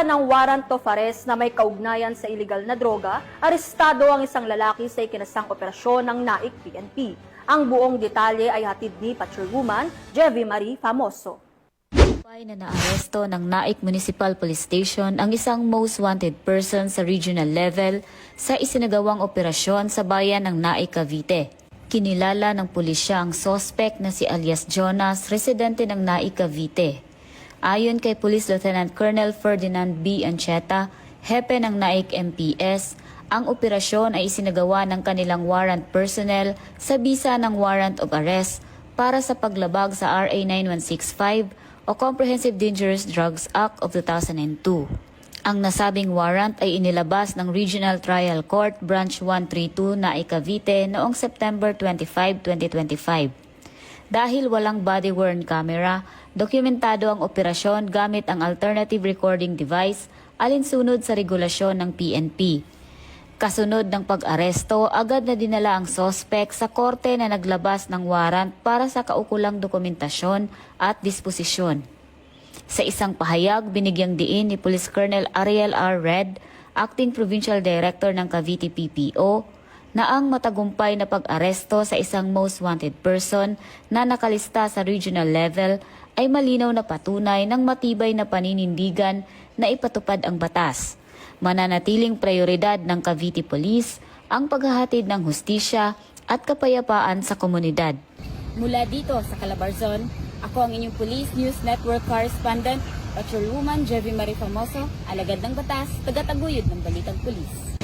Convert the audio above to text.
Bisa ng warrant of arrest na may kaugnayan sa iligal na droga, arestado ang isang lalaki sa ikinasang operasyon ng NAIC PNP. Ang buong detalye ay hatid ni Patrolwoman Jevie Marie Famoso. Na naaresto ng NAIC Municipal Police Station ang isang most wanted person sa regional level sa isinagawang operasyon sa bayan ng NAIC Cavite. Kinilala ng pulisya ang suspect na si alias Jonas, residente ng NAIC Cavite. Ayon kay Police Lieutenant Colonel Ferdinand B. Ancheta, hepe ng NAIC MPS, ang operasyon ay isinagawa ng kanilang warrant personnel sa bisa ng warrant of arrest para sa paglabag sa RA 9165 o Comprehensive Dangerous Drugs Act of 2002. Ang nasabing warrant ay inilabas ng Regional Trial Court Branch 132 NAIC Cavite noong September 25, 2025. Dahil walang body-worn camera, dokumentado ang operasyon gamit ang alternative recording device alinsunod sa regulasyon ng PNP. Kasunod ng pag-aresto, agad na dinala ang sospek sa korte na naglabas ng warrant para sa kaukulang dokumentasyon at disposisyon. Sa isang pahayag, binigyang diin ni Police Colonel Ariel R. Red, Acting Provincial Director ng Cavite PPO, na ang matagumpay na pag-aresto sa isang most wanted person na nakalista sa regional level ay malinaw na patunay ng matibay na paninindigan na ipatupad ang batas. Mananatiling prioridad ng Cavite Police ang paghahatid ng hustisya at kapayapaan sa komunidad. Mula dito sa Calabarzon, ako ang inyong Police News Network Correspondent, Patrolwoman Jevie Marie Famoso, alagad ng batas, tagataguyod ng Balitang Pulis.